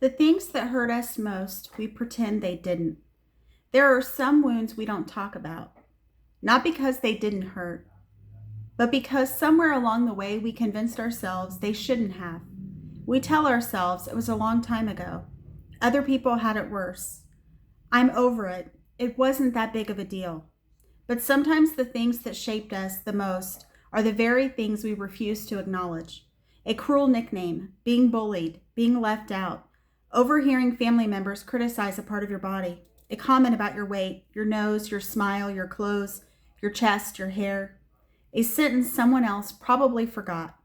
The things that hurt us most, we pretend they didn't. There are some wounds we don't talk about, not because they didn't hurt, but because somewhere along the way we convinced ourselves they shouldn't have. We tell ourselves it was a long time ago. Other people had it worse. I'm over it. It wasn't that big of a deal. But sometimes the things that shaped us the most are the very things we refuse to acknowledge. A cruel nickname, being bullied, being left out, overhearing family members criticize a part of your body, a comment about your weight, your nose, your smile, your clothes, your chest, your hair, a sentence someone else probably forgot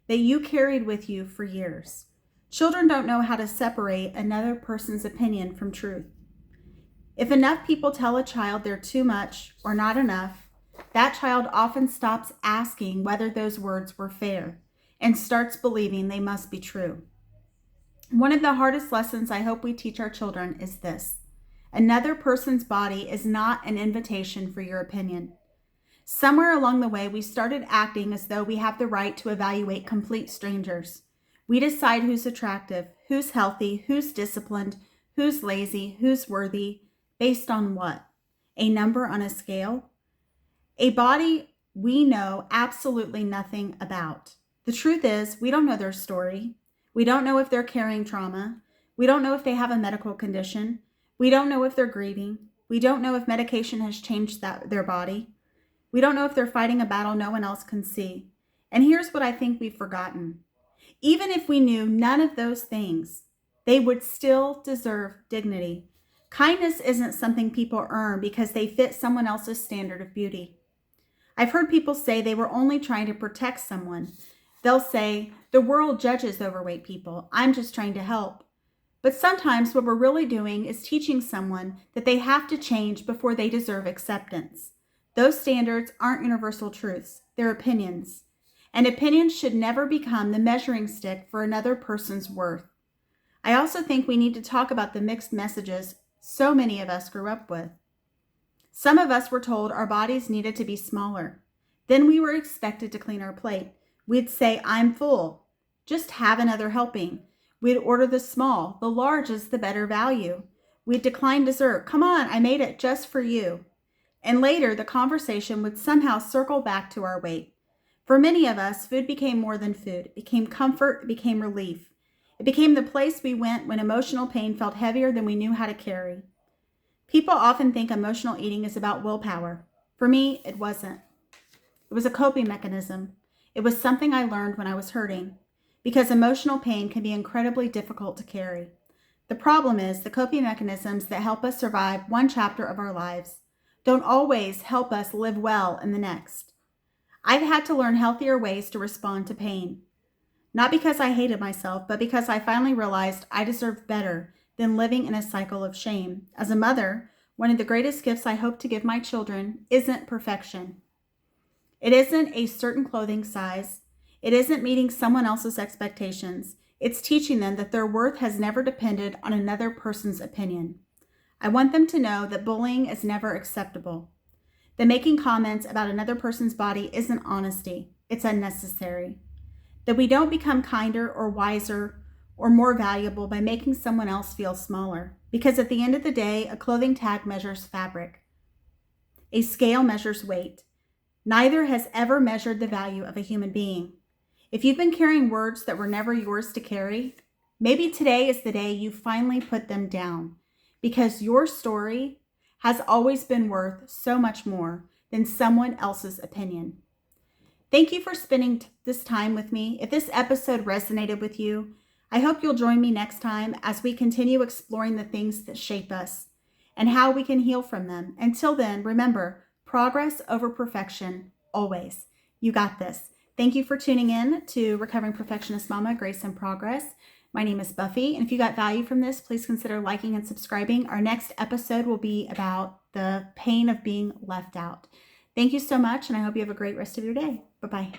that you carried with you for years. Children don't know how to separate another person's opinion from truth. If enough people tell a child they're too much or not enough, that child often stops asking whether those words were fair and starts believing they must be true. One of the hardest lessons I hope we teach our children is this: another person's body is not an invitation for your opinion. Somewhere along the way, we started acting as though we have the right to evaluate complete strangers. We decide who's attractive, who's healthy, who's disciplined, who's lazy, who's worthy, based on what? A number on a scale? A body we know absolutely nothing about. The truth is, we don't know their story. We don't know if they're carrying trauma. We don't know if they have a medical condition. We don't know if they're grieving. We don't know if medication has changed their body. We don't know if they're fighting a battle no one else can see. And here's what I think we've forgotten. Even if we knew none of those things, they would still deserve dignity. Kindness isn't something people earn because they fit someone else's standard of beauty. I've heard people say they were only trying to protect someone. They'll say, the world judges overweight people. I'm just trying to help. But sometimes what we're really doing is teaching someone that they have to change before they deserve acceptance. Those standards aren't universal truths. They're opinions. And opinions should never become the measuring stick for another person's worth. I also think we need to talk about the mixed messages so many of us grew up with. Some of us were told our bodies needed to be smaller. Then we were expected to clean our plate. We'd say, I'm full. Just have another helping. We'd order the small. The large is the better value. We'd decline dessert. Come on, I made it just for you. And later, the conversation would somehow circle back to our weight. For many of us, food became more than food. It became comfort. It became relief. It became the place we went when emotional pain felt heavier than we knew how to carry. People often think emotional eating is about willpower. For me, it wasn't. It was a coping mechanism. It was something I learned when I was hurting, because emotional pain can be incredibly difficult to carry. The problem is the coping mechanisms that help us survive one chapter of our lives don't always help us live well in the next. I've had to learn healthier ways to respond to pain. Not because I hated myself, but because I finally realized I deserved better than living in a cycle of shame. As a mother, one of the greatest gifts I hope to give my children isn't perfection. It isn't a certain clothing size. It isn't meeting someone else's expectations. It's teaching them that their worth has never depended on another person's opinion. I want them to know that bullying is never acceptable. That making comments about another person's body isn't honesty. It's unnecessary. That we don't become kinder or wiser or more valuable by making someone else feel smaller. Because at the end of the day, a clothing tag measures fabric. A scale measures weight. Neither has ever measured the value of a human being. If you've been carrying words that were never yours to carry, maybe today is the day you finally put them down, because your story has always been worth so much more than someone else's opinion. Thank you for spending this time with me. If this episode resonated with you, I hope you'll join me next time as we continue exploring the things that shape us and how we can heal from them. Until then, remember, progress over perfection, always. You got this. Thank you for tuning in to Recovering Perfectionist Mama, Grace and Progress. My name is Buffy, and if you got value from this, please consider liking and subscribing. Our next episode will be about the pain of being left out. Thank you so much, and I hope you have a great rest of your day. Bye-bye.